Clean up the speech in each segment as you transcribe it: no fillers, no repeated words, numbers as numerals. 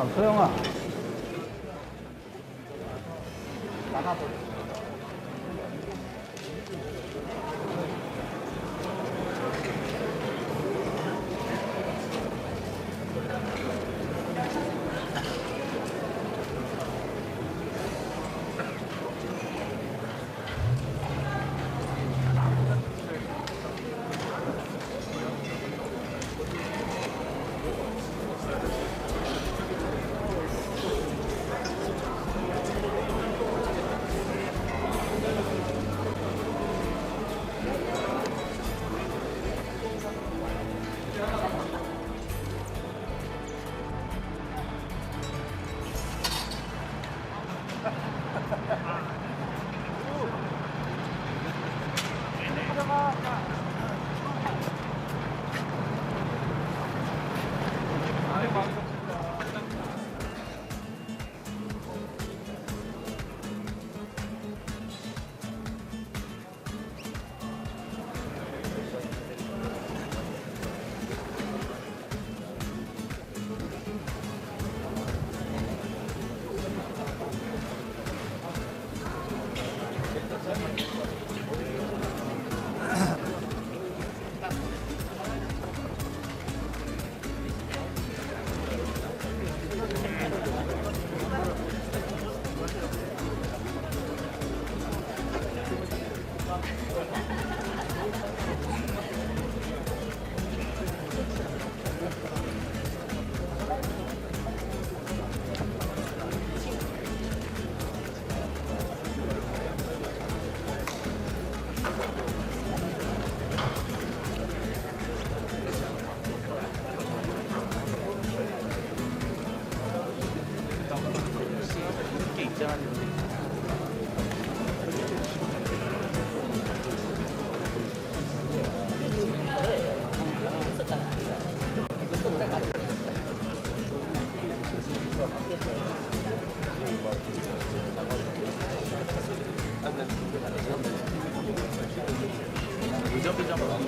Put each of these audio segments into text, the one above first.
아, 소영아. 나가버려.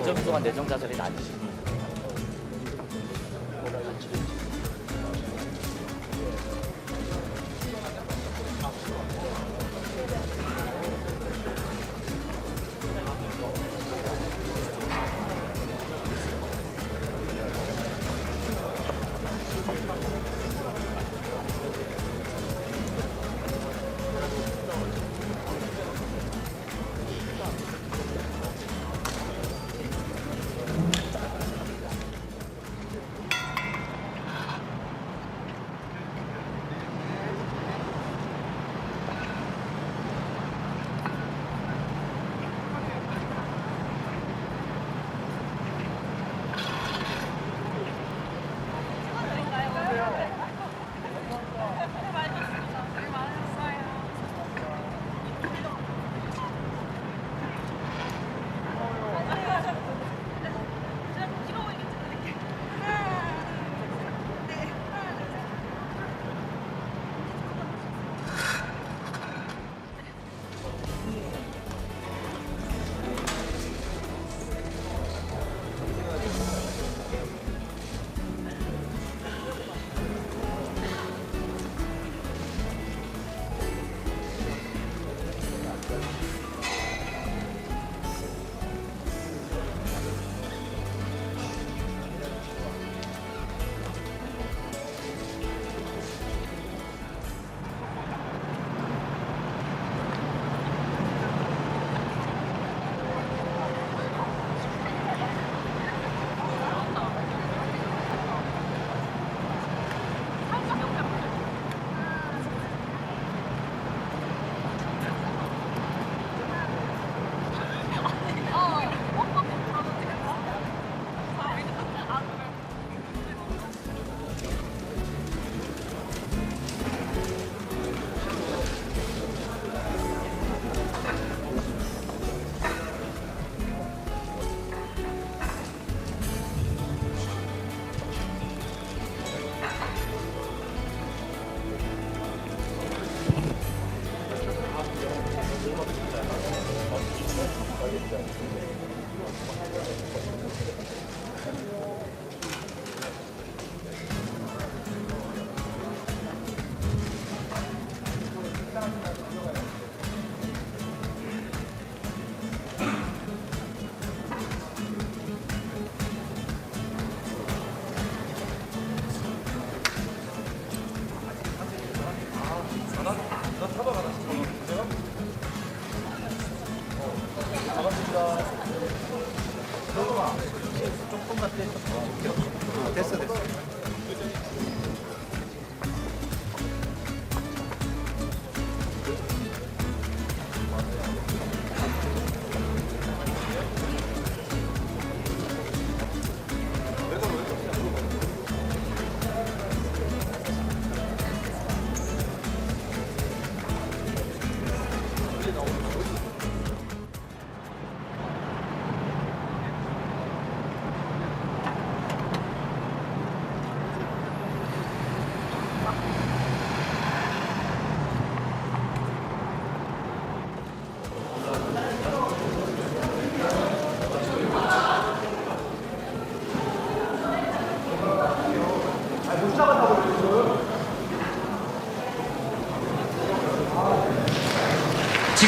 이점 동안 내정 자살이 낮지.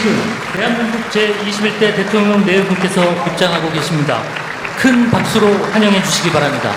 지금 대한민국 제21대 대통령 네 분께서 입장하고 계십니다. 큰 박수로 환영해 주시기 바랍니다.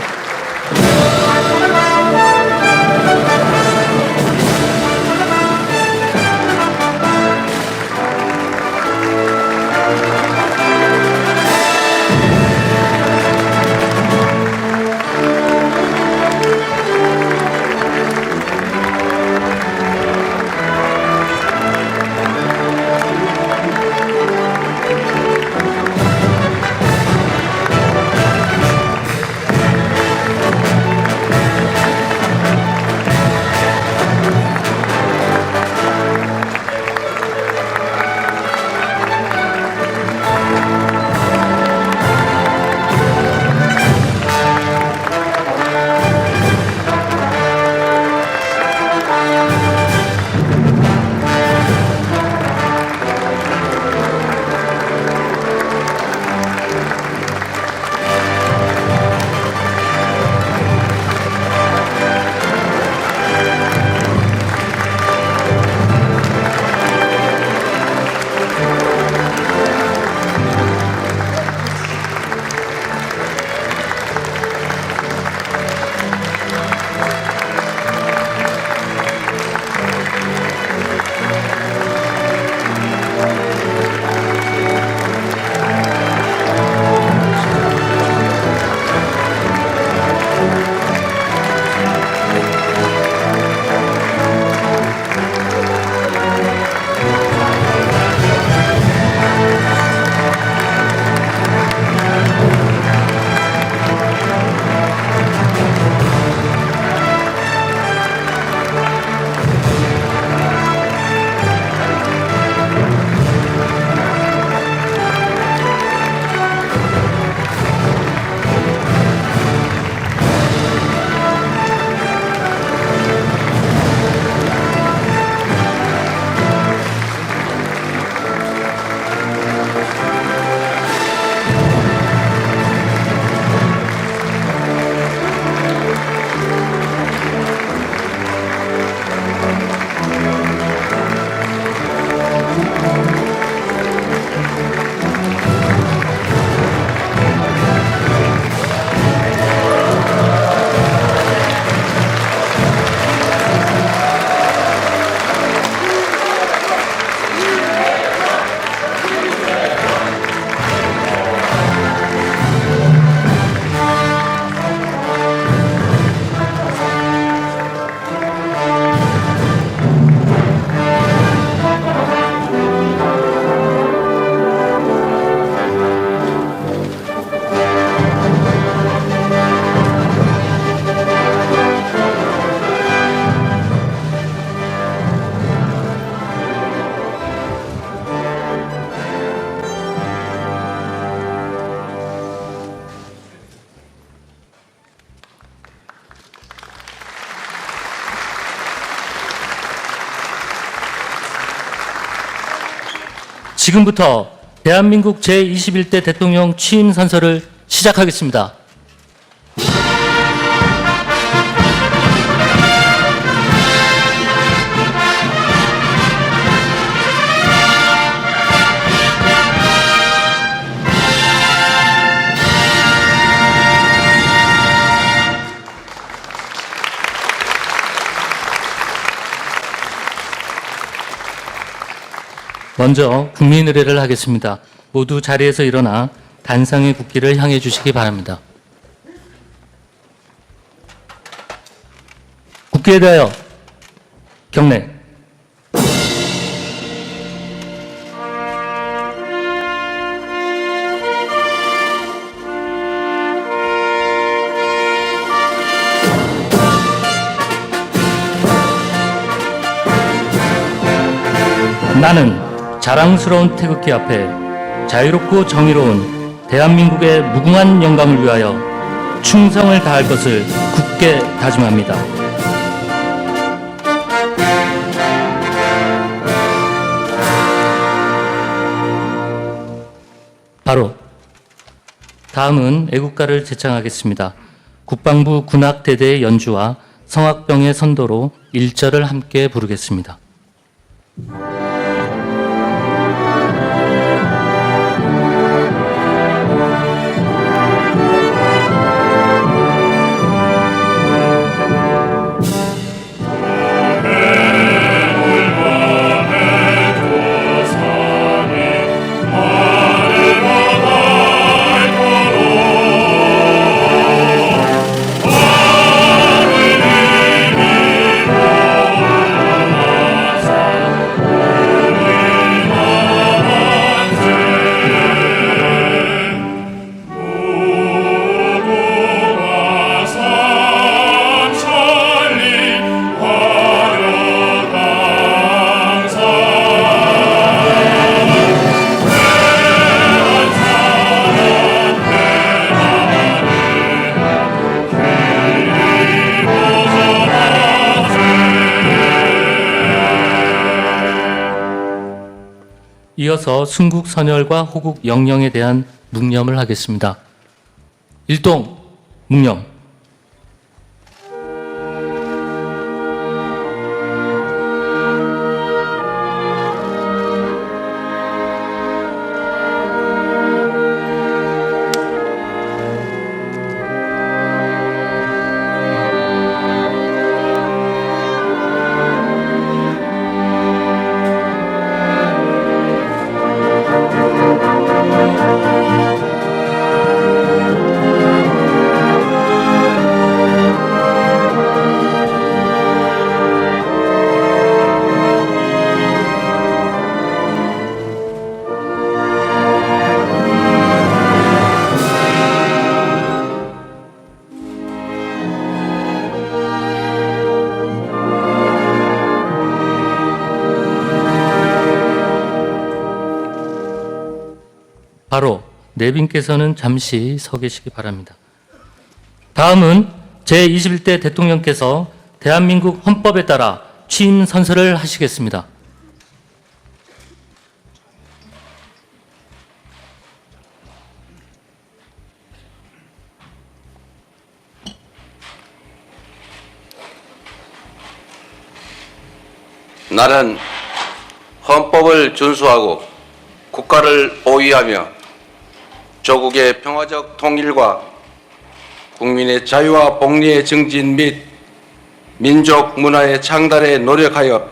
지금부터 대한민국 제21대 대통령 취임 선서를 시작하겠습니다. 먼저 국민 의례를 하겠습니다. 모두 자리에서 일어나 단상의 국기를 향해 주시기 바랍니다. 국기에 대하여 경례. 나는 자랑스러운 태극기 앞에 자유롭고 정의로운 대한민국의 무궁한 영광을 위하여 충성을 다할 것을 굳게 다짐합니다. 바로 다음은 애국가를 제창하겠습니다. 국방부 군악대대의 연주와 성악병의 선도로 1절을 함께 부르겠습니다. 이어서 순국 선열과 호국 영령에 대한 묵념을 하겠습니다. 일동 묵념. 바로 내빈께서는 잠시 서 계시기 바랍니다. 다음은 제21대 대통령께서 대한민국 헌법에 따라 취임 선서를 하시겠습니다. 나는 헌법을 준수하고 국가를 보위하며 조국의 평화적 통일과 국민의 자유와 복리의 증진 및 민족 문화의 창달에 노력하여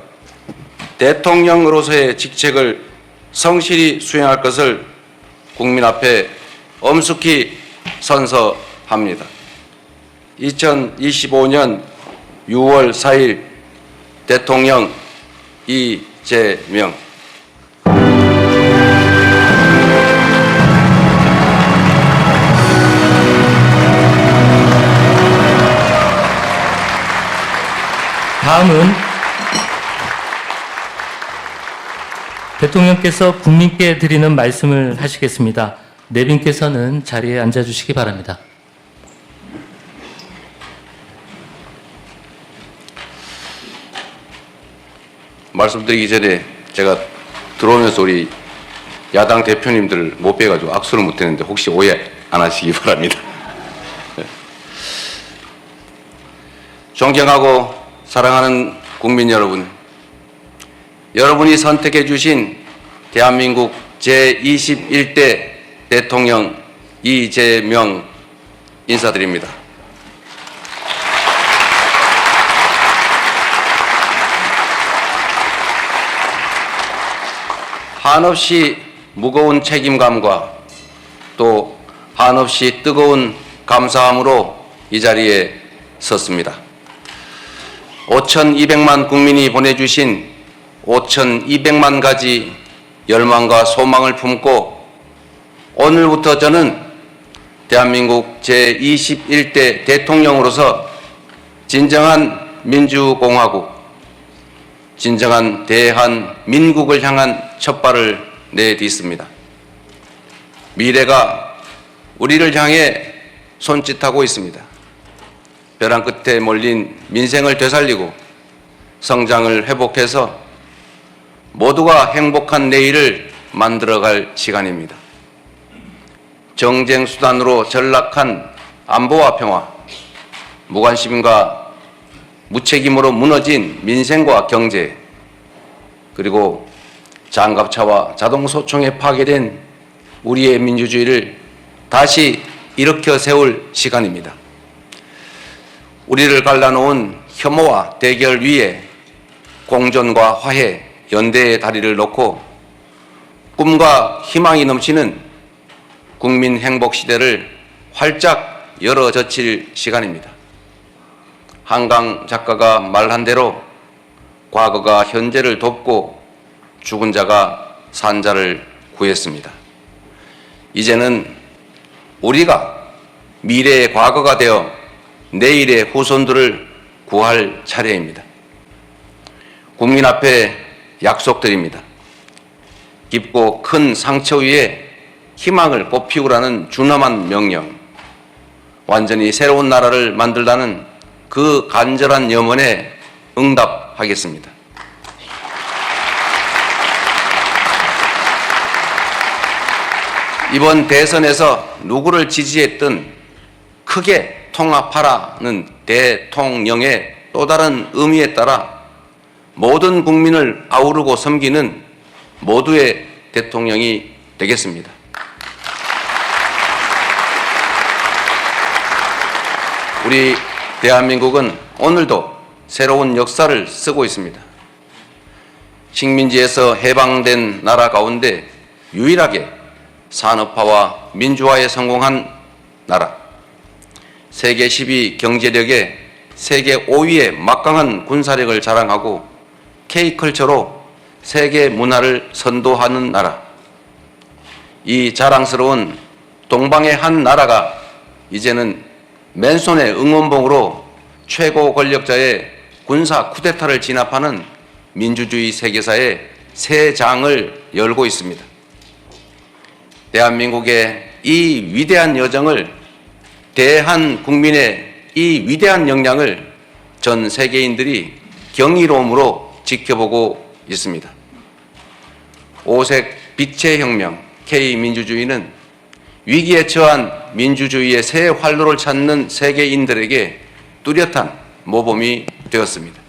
대통령으로서의 직책을 성실히 수행할 것을 국민 앞에 엄숙히 선서합니다. 2025년 6월 4일 대통령 이재명. 다음은 대통령께서 국민께 드리는 말씀을 하시겠습니다. 내빈께서는 자리에 앉아주시기 바랍니다. 말씀드리기 전에 제가 들어오면서 우리 야당 대표님들 못 뵈가지고 악수를 못 했는데 혹시 오해 안 하시기 바랍니다. 존경하고 사랑하는 국민 여러분, 여러분이 선택해 주신 대한민국 제21대 대통령 이재명 인사드립니다. 한없이 무거운 책임감과 또 한없이 뜨거운 감사함으로 이 자리에 섰습니다. 5,200만 국민이 보내주신 5,200만 가지 열망과 소망을 품고 오늘부터 저는 대한민국 제21대 대통령으로서 진정한 민주공화국, 진정한 대한민국을 향한 첫발을 내딛습니다. 미래가 우리를 향해 손짓하고 있습니다. 벼랑 끝에 몰린 민생을 되살리고 성장을 회복해서 모두가 행복한 내일을 만들어갈 시간입니다. 정쟁 수단으로 전락한 안보와 평화, 무관심과 무책임으로 무너진 민생과 경제, 그리고 장갑차와 자동소총에 파괴된 우리의 민주주의를 다시 일으켜 세울 시간입니다. 우리를 갈라놓은 혐오와 대결 위에 공존과 화해, 연대의 다리를 놓고 꿈과 희망이 넘치는 국민 행복 시대를 활짝 열어젖힐 시간입니다. 한강 작가가 말한 대로 과거가 현재를 돕고 죽은 자가 산 자를 구했습니다. 이제는 우리가 미래의 과거가 되어 내일의 후손들을 구할 차례입니다. 국민 앞에 약속드립니다. 깊고 큰 상처 위에 희망을 꽃피우라는 준엄한 명령, 완전히 새로운 나라를 만들라는 그 간절한 염원에 응답하겠습니다. 이번 대선에서 누구를 지지했든 크게 통합하라는 대통령의 또 다른 의미에 따라 모든 국민을 아우르고 섬기는 모두의 대통령이 되겠습니다. 우리 대한민국은 오늘도 새로운 역사를 쓰고 있습니다. 식민지에서 해방된 나라 가운데 유일하게 산업화와 민주화에 성공한 나라, 세계 10위 경제력에 세계 5위의 막강한 군사력을 자랑하고 K컬처로 세계 문화를 선도하는 나라, 이 자랑스러운 동방의 한 나라가 이제는 맨손의 응원봉으로 최고 권력자의 군사 쿠데타를 진압하는 민주주의 세계사의 새 장을 열고 있습니다. 대한민국의 이 위대한 여정을, 대한 국민의 이 위대한 역량을 전 세계인들이 경이로움으로 지켜보고 있습니다. 오색 빛의 혁명 K민주주의는 위기에 처한 민주주의의 새 활로를 찾는 세계인들에게 뚜렷한 모범이 되었습니다.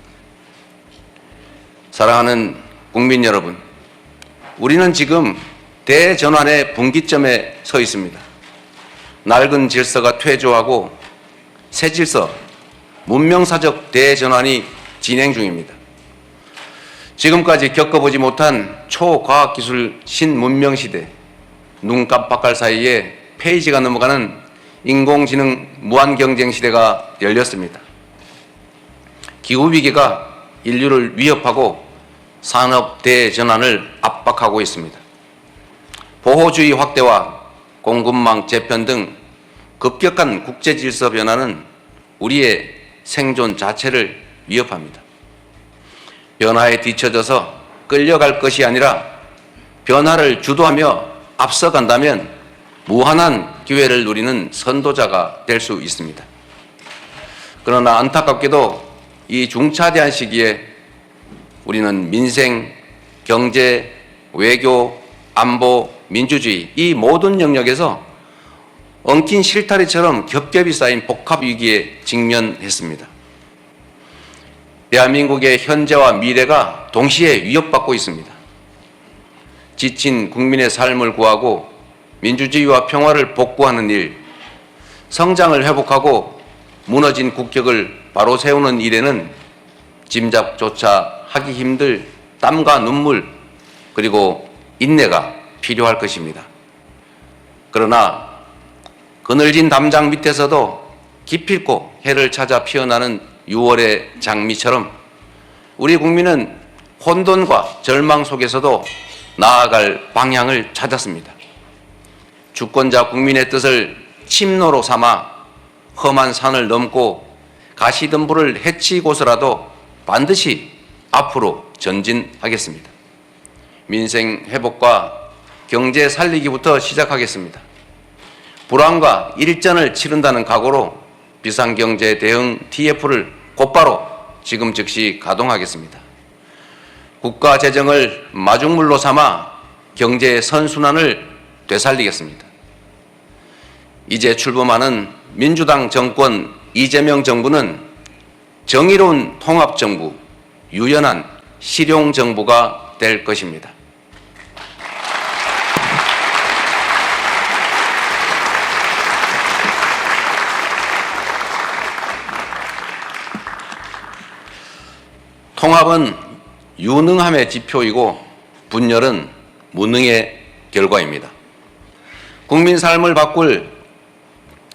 사랑하는 국민 여러분, 우리는 지금 대전환의 분기점에 서 있습니다. 낡은 질서가 퇴조하고 새 질서, 문명사적 대전환이 진행 중입니다. 지금까지 겪어보지 못한 초과학기술 신문명시대, 눈 깜빡할 사이에 페이지가 넘어가는 인공지능 무한경쟁 시대가 열렸습니다. 기후위기가 인류를 위협하고 산업 대전환을 압박하고 있습니다. 보호주의 확대와 공급망 재편 등 급격한 국제질서 변화는 우리의 생존 자체를 위협합니다. 변화에 뒤처져서 끌려갈 것이 아니라 변화를 주도하며 앞서간다면 무한한 기회를 누리는 선도자가 될 수 있습니다. 그러나 안타깝게도 이 중차대한 시기에 우리는 민생, 경제, 외교, 안보, 민주주의 이 모든 영역에서 엉킨 실타래처럼 겹겹이 쌓인 복합 위기에 직면했습니다. 대한민국의 현재와 미래가 동시에 위협받고 있습니다. 지친 국민의 삶을 구하고 민주주의와 평화를 복구하는 일, 성장을 회복하고 무너진 국격을 바로 세우는 일에는 짐작조차 하기 힘들 땀과 눈물 그리고 인내가 필요할 것입니다. 그러나 그늘진 담장 밑에서도 기필코 해를 찾아 피어나는 6월의 장미처럼 우리 국민은 혼돈과 절망 속에서도 나아갈 방향을 찾았습니다. 주권자 국민의 뜻을 침노로 삼아 험한 산을 넘고 가시덤불을 헤치고서라도 반드시 앞으로 전진하겠습니다. 민생 회복과 경제 살리기부터 시작하겠습니다. 불황과 일전을 치른다는 각오로 비상경제 대응 TF를 곧바로 지금 즉시 가동하겠습니다. 국가 재정을 마중물로 삼아 경제의 선순환을 되살리겠습니다. 이제 출범하는 민주당 정권 이재명 정부는 정의로운 통합정부, 유연한 실용정부가 될 것입니다. 통합은 유능함의 지표이고 분열은 무능의 결과입니다. 국민 삶을 바꿀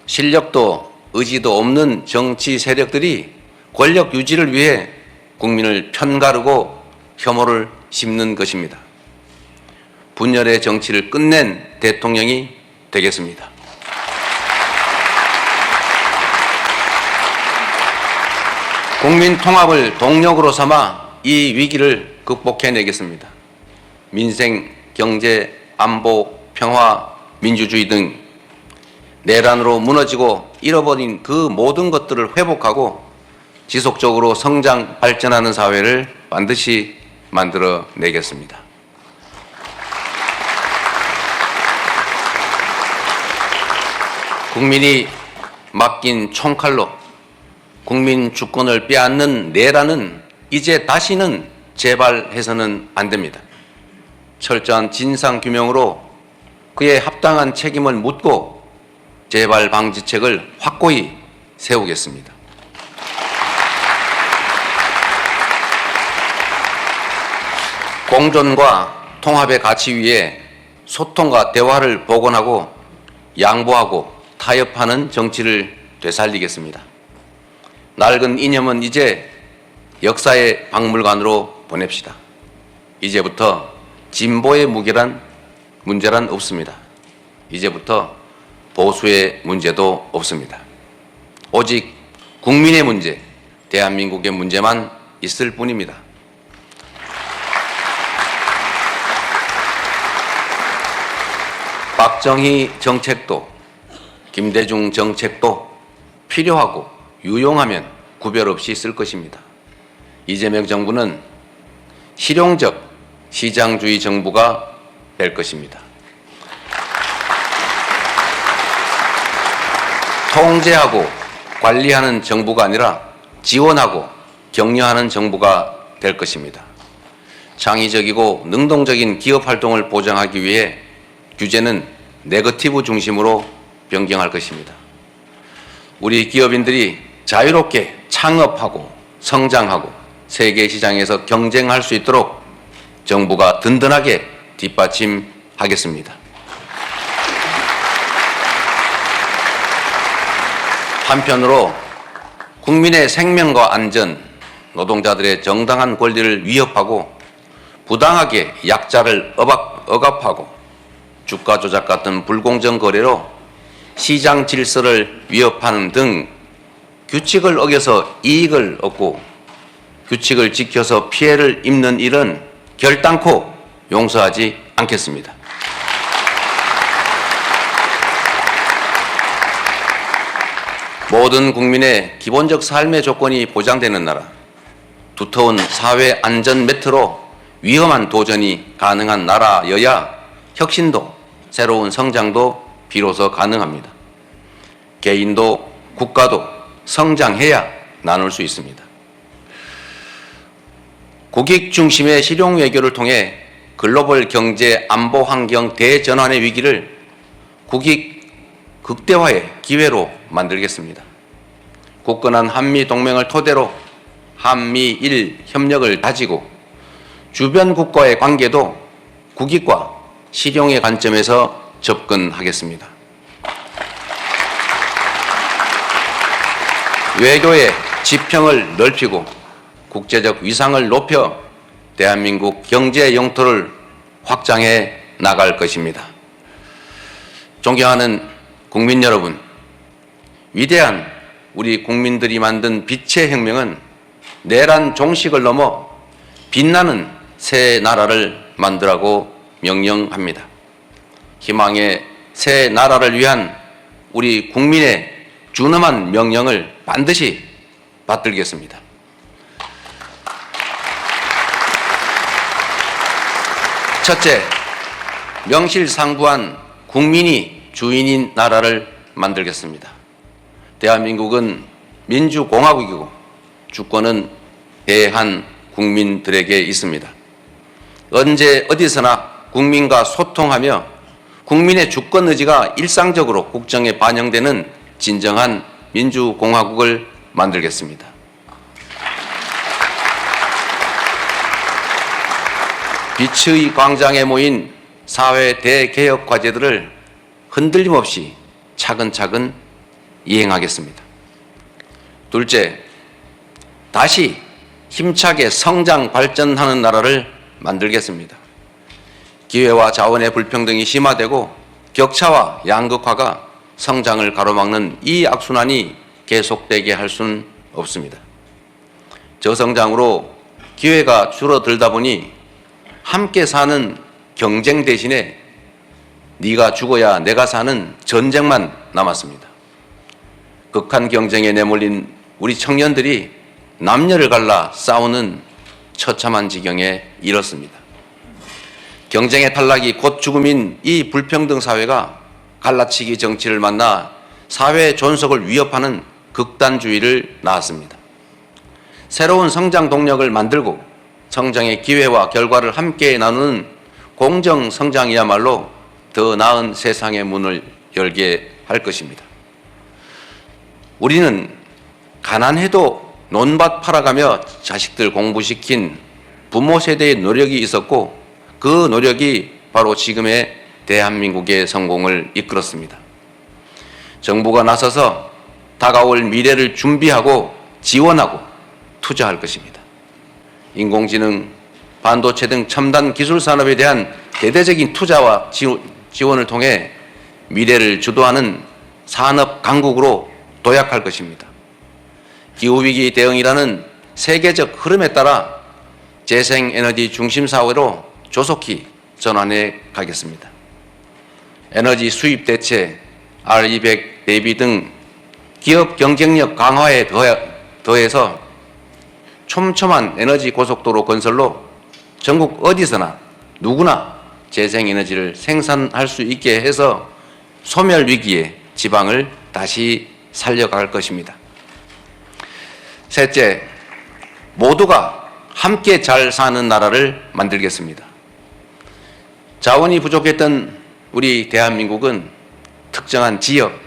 실력도 의지도 없는 정치 세력들이 권력 유지를 위해 국민을 편가르고 혐오를 심는 것입니다. 분열의 정치를 끝낸 대통령이 되겠습니다. 국민 통합을 동력으로 삼아 이 위기를 극복해내겠습니다. 민생, 경제, 안보, 평화, 민주주의 등 내란으로 무너지고 잃어버린 그 모든 것들을 회복하고 지속적으로 성장, 발전하는 사회를 반드시 만들어내겠습니다. 국민이 맡긴 총칼로 국민 주권을 빼앗는 내란은 이제 다시는 재발해서는 안 됩니다. 철저한 진상규명으로 그의 합당한 책임을 묻고 재발 방지책을 확고히 세우겠습니다. 공존과 통합의 가치 위에 소통과 대화를 복원하고 양보하고 타협하는 정치를 되살리겠습니다. 낡은 이념은 이제 역사의 박물관으로 보냅시다. 이제부터 진보의 문제란 없습니다. 이제부터 보수의 문제도 없습니다. 오직 국민의 문제, 대한민국의 문제만 있을 뿐입니다. 박정희 정책도 김대중 정책도 필요하고 유용하면 구별 없이 쓸 것입니다. 이재명 정부는 실용적 시장주의 정부가 될 것입니다. 통제하고 관리하는 정부가 아니라 지원하고 격려하는 정부가 될 것입니다. 창의적이고 능동적인 기업 활동을 보장하기 위해 규제는 네거티브 중심으로 변경할 것입니다. 우리 기업인들이 자유롭게 창업하고 성장하고 세계 시장에서 경쟁할 수 있도록 정부가 든든하게 뒷받침하겠습니다. 한편으로 국민의 생명과 안전, 노동자들의 정당한 권리를 위협하고 부당하게 약자를 억압하고 주가 조작 같은 불공정 거래로 시장 질서를 위협하는 등 규칙을 어겨서 이익을 얻고 규칙을 지켜서 피해를 입는 일은 결단코 용서하지 않겠습니다. 모든 국민의 기본적 삶의 조건이 보장되는 나라, 두터운 사회 안전 매트로 위험한 도전이 가능한 나라여야 혁신도 새로운 성장도 비로소 가능합니다. 개인도 국가도 성장해야 나눌 수 있습니다. 국익 중심의 실용 외교를 통해 글로벌 경제 안보 환경 대전환의 위기를 국익 극대화의 기회로 만들겠습니다. 굳건한 한미 동맹을 토대로 한미일 협력을 다지고 주변 국가의 관계도 국익과 실용의 관점에서 접근하겠습니다. 외교의 지평을 넓히고 국제적 위상을 높여 대한민국 경제 영토를 확장해 나갈 것입니다. 존경하는 국민 여러분, 위대한 우리 국민들이 만든 빛의 혁명은 내란 종식을 넘어 빛나는 새 나라를 만들라고 명령합니다. 희망의 새 나라를 위한 우리 국민의 준엄한 명령을 반드시 받들겠습니다. 첫째, 명실상부한 국민이 주인인 나라를 만들겠습니다. 대한민국은 민주공화국이고 주권은 대한 국민들에게 있습니다. 언제 어디서나 국민과 소통하며 국민의 주권 의지가 일상적으로 국정에 반영되는 진정한 민주공화국을 만들겠습니다. 빛의 광장에 모인 사회 대개혁 과제들을 흔들림 없이 차근차근 이행하겠습니다. 둘째, 다시 힘차게 성장 발전하는 나라를 만들겠습니다. 기회와 자원의 불평등이 심화되고 격차와 양극화가 성장을 가로막는 이 악순환이 계속되게 할 수는 없습니다. 저성장으로 기회가 줄어들다 보니 함께 사는 경쟁 대신에 네가 죽어야 내가 사는 전쟁만 남았습니다. 극한 경쟁에 내몰린 우리 청년들이 남녀를 갈라 싸우는 처참한 지경에 이르렀습니다. 경쟁의 탈락이 곧 죽음인 이 불평등 사회가 갈라치기 정치를 만나 사회 존속을 위협하는 극단주의를 낳았습니다. 새로운 성장 동력을 만들고 성장의 기회와 결과를 함께 나누는 공정 성장이야말로 더 나은 세상의 문을 열게 할 것입니다. 우리는 가난해도 논밭 팔아가며 자식들 공부시킨 부모 세대의 노력이 있었고 그 노력이 바로 지금의 대한민국의 성공을 이끌었습니다. 정부가 나서서 다가올 미래를 준비하고 지원하고 투자할 것입니다. 인공지능, 반도체 등 첨단 기술 산업에 대한 대대적인 투자와 지원을 통해 미래를 주도하는 산업 강국으로 도약할 것입니다. 기후위기 대응이라는 세계적 흐름에 따라 재생에너지 중심 사회로 조속히 전환해 가겠습니다. 에너지 수입 대체, R200 대비 등 기업 경쟁력 강화에 더해서 촘촘한 에너지 고속도로 건설로 전국 어디서나 누구나 재생에너지를 생산할 수 있게 해서 소멸 위기의 지방을 다시 살려갈 것입니다. 셋째, 모두가 함께 잘 사는 나라를 만들겠습니다. 자원이 부족했던 우리 대한민국은 특정한 지역,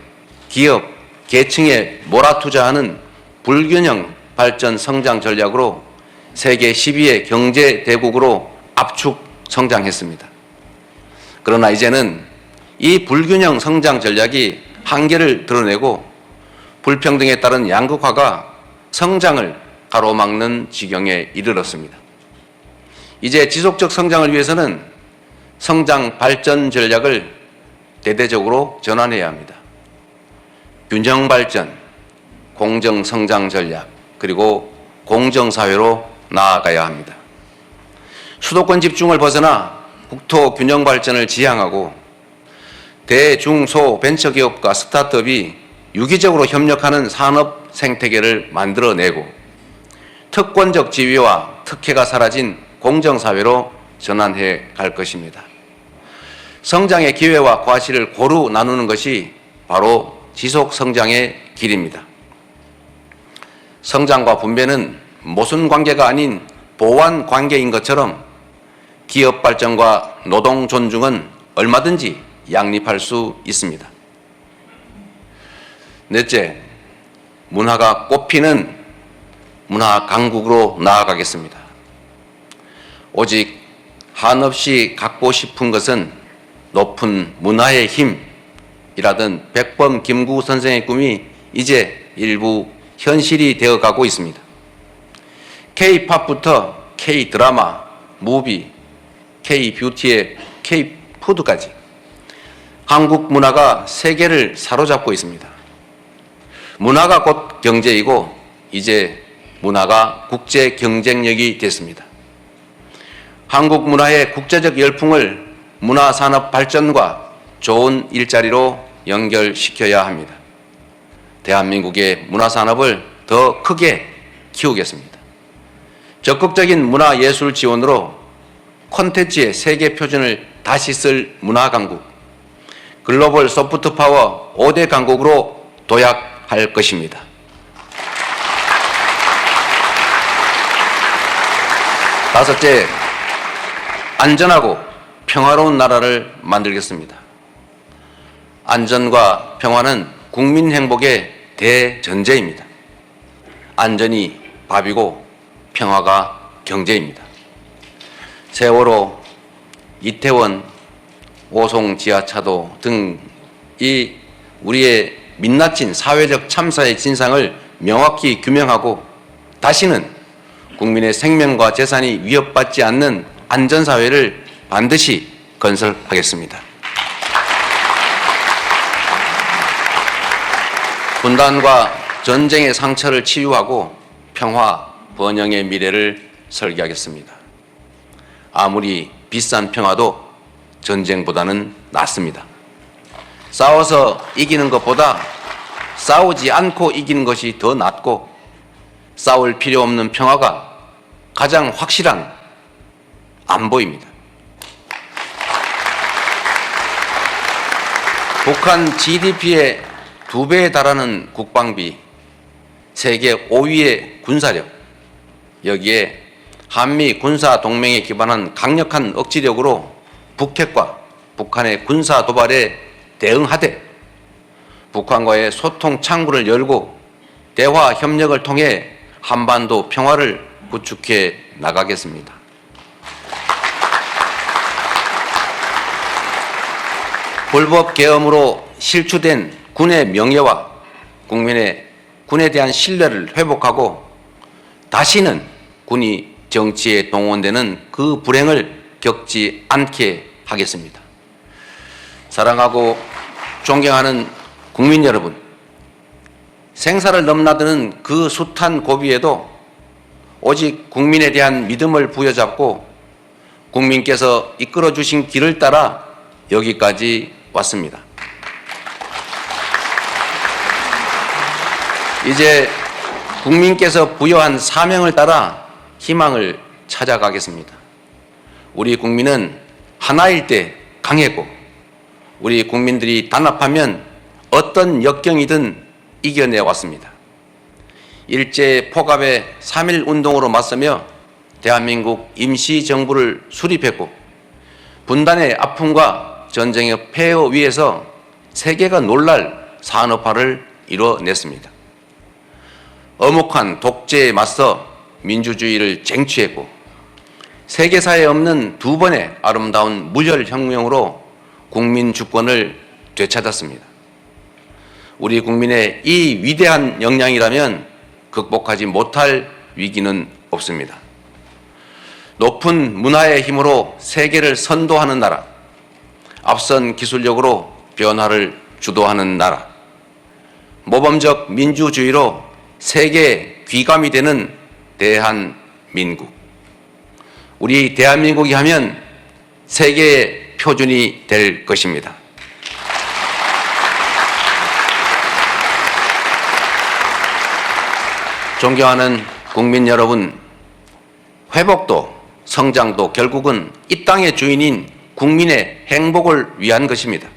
기업, 계층에 몰아투자하는 불균형 발전 성장 전략으로 세계 10위의 경제 대국으로 압축 성장했습니다. 그러나 이제는 이 불균형 성장 전략이 한계를 드러내고 불평등에 따른 양극화가 성장을 가로막는 지경에 이르렀습니다. 이제 지속적 성장을 위해서는 성장 발전 전략을 대대적으로 전환해야 합니다. 균형 발전, 공정 성장 전략, 그리고 공정사회로 나아가야 합니다. 수도권 집중을 벗어나 국토 균형 발전을 지향하고 대중소 벤처기업과 스타트업이 유기적으로 협력하는 산업 생태계를 만들어내고 특권적 지위와 특혜가 사라진 공정사회로 전환해 갈 것입니다. 성장의 기회와 과실을 고루 나누는 것이 바로 지속 성장의 길입니다. 성장과 분배는 모순 관계가 아닌 보완 관계인 것처럼 기업 발전과 노동 존중은 얼마든지 양립할 수 있습니다. 넷째, 문화가 꽃피는 문화 강국으로 나아가겠습니다. 오직 한없이 갖고 싶은 것은 높은 문화의 힘이라던 백범 김구 선생의 꿈이 이제 일부 현실이 되어가고 있습니다. K-팝부터 K-드라마, 무비, K-뷰티의 K-푸드까지 한국 문화가 세계를 사로잡고 있습니다. 문화가 곧 경제이고 이제 문화가 국제 경쟁력이 됐습니다. 한국 문화의 국제적 열풍을 문화산업 발전과 좋은 일자리로 연결시켜야 합니다. 대한민국의 문화산업을 더 크게 키우겠습니다. 적극적인 문화예술 지원으로 콘텐츠의 세계 표준을 다시 쓸 문화강국, 글로벌 소프트파워 5대 강국으로 도약할 것입니다. 다섯째, 안전하고 평화로운 나라를 만들겠습니다. 안전과 평화는 국민 행복의 대전제입니다. 안전이 밥이고 평화가 경제입니다. 세월호, 이태원, 오송 지하차도 등 이 우리의 민낯진 사회적 참사의 진상을 명확히 규명하고 다시는 국민의 생명과 재산이 위협받지 않는 안전사회를 반드시 건설하겠습니다. 분단과 전쟁의 상처를 치유하고 평화, 번영의 미래를 설계하겠습니다. 아무리 비싼 평화도 전쟁보다는 낫습니다. 싸워서 이기는 것보다 싸우지 않고 이기는 것이 더 낫고 싸울 필요 없는 평화가 가장 확실한 안보입니다. 북한 GDP의 2배에 달하는 국방비, 세계 5위의 군사력, 여기에 한미 군사 동맹에 기반한 강력한 억지력으로 북핵과 북한의 군사 도발에 대응하되 북한과의 소통 창구를 열고 대화 협력을 통해 한반도 평화를 구축해 나가겠습니다. 불법 계엄으로 실추된 군의 명예와 군에 대한 신뢰를 회복하고 다시는 군이 정치에 동원되는 그 불행을 겪지 않게 하겠습니다. 사랑하고 존경하는 국민 여러분, 생사를 넘나드는 그 숱한 고비에도 오직 국민에 대한 믿음을 부여잡고 국민께서 이끌어 주신 길을 따라 여기까지 왔습니다. 이제 국민께서 부여한 사명을 따라 희망을 찾아가겠습니다. 우리 국민은 하나일 때 강했고 우리 국민들이 단합하면 어떤 역경이든 이겨내 왔습니다. 일제 포갑의 3.1 운동으로 맞서며 대한민국 임시정부를 수립했고 분단의 아픔과 전쟁의 폐허 위에서 세계가 놀랄 산업화를 이뤄냈습니다. 엄혹한 독재에 맞서 민주주의를 쟁취했고 세계사에 없는 2번의 아름다운 무혈혁명으로 국민 주권을 되찾았습니다. 우리 국민의 이 위대한 역량이라면 극복하지 못할 위기는 없습니다. 높은 문화의 힘으로 세계를 선도하는 나라, 앞선 기술력으로 변화를 주도하는 나라, 모범적 민주주의로 세계 귀감이 되는 대한민국. 우리 대한민국이 하면 세계의 표준이 될 것입니다. 존경하는 국민 여러분, 회복도 성장도 결국은 이 땅의 주인인 국민의 행복을 위한 것입니다.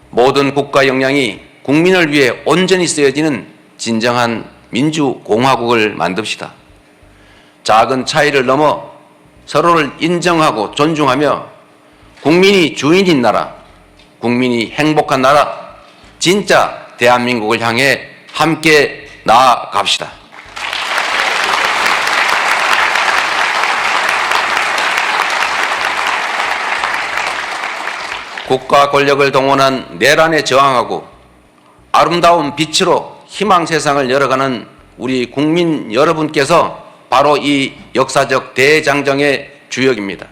모든 국가 역량이 국민을 위해 온전히 쓰여지는 진정한 민주공화국을 만듭시다. 작은 차이를 넘어 서로를 인정하고 존중하며 국민이 주인인 나라, 국민이 행복한 나라, 진짜 대한민국을 향해 함께 나아갑시다. 국가 권력을 동원한 내란에 저항하고 아름다운 빛으로 희망 세상을 열어가는 우리 국민 여러분께서 바로 이 역사적 대장정의 주역입니다.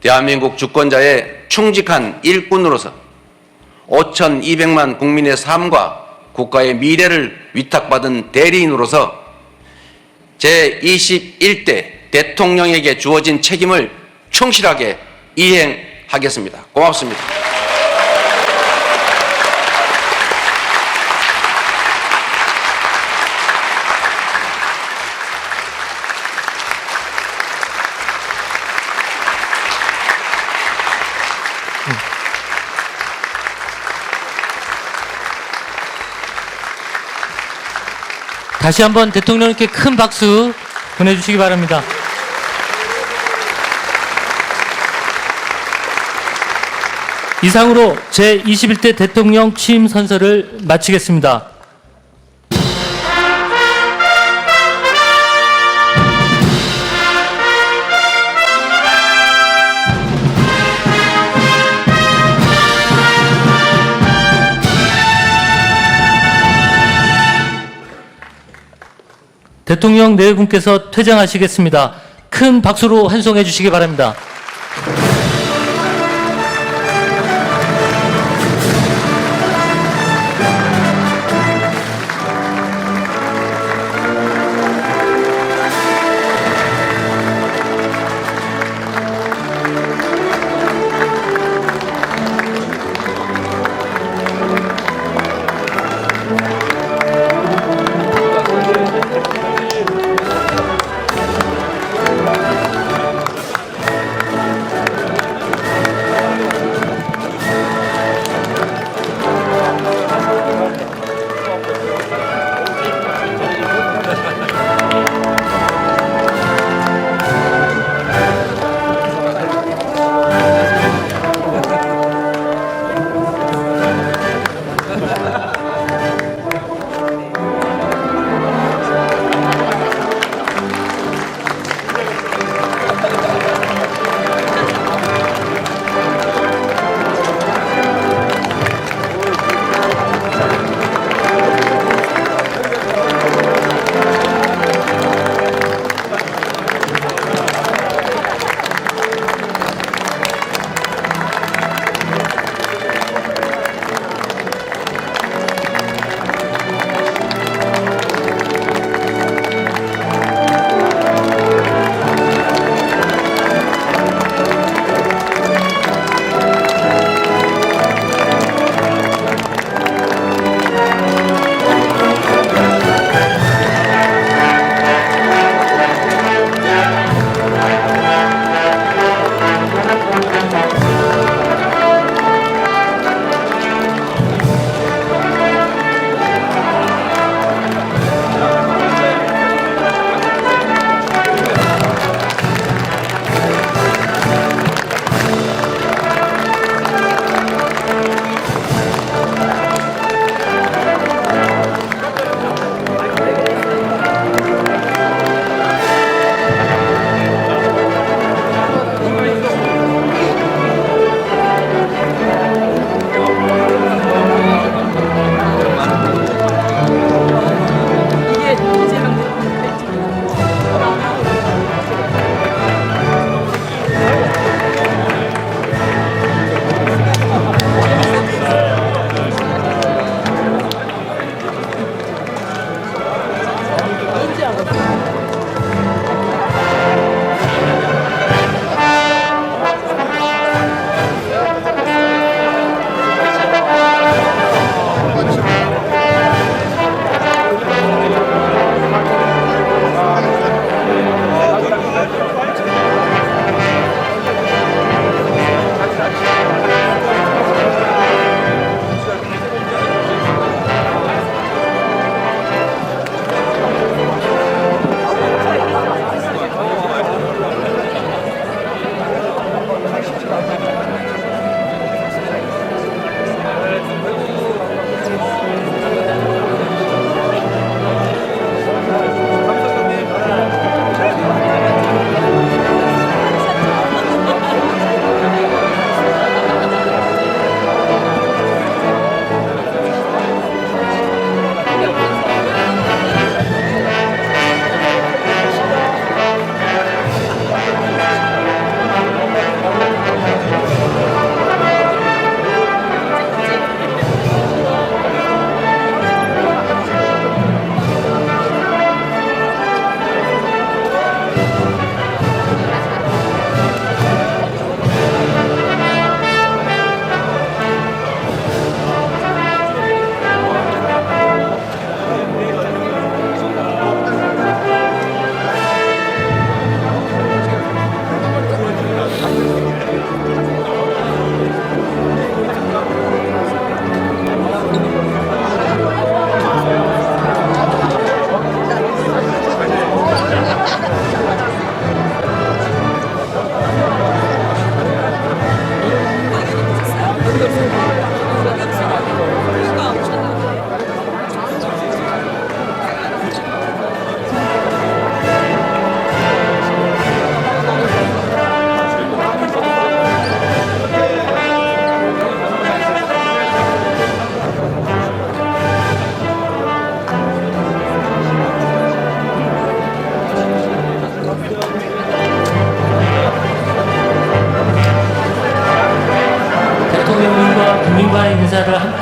대한민국 주권자의 충직한 일꾼으로서 5,200만 국민의 삶과 국가의 미래를 위탁받은 대리인으로서 제21대 대통령에게 주어진 책임을 충실하게 이행하겠습니다. 고맙습니다. 다시 한번 대통령님께 큰 박수 보내주시기 바랍니다. 이상으로 제21대 대통령 취임 선서를 마치겠습니다. 대통령 네 분께서 퇴장하시겠습니다. 큰 박수로 환송해 주시기 바랍니다.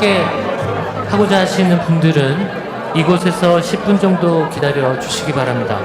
함께 하고자 하시는 분들은 이곳에서 10분 정도 기다려 주시기 바랍니다.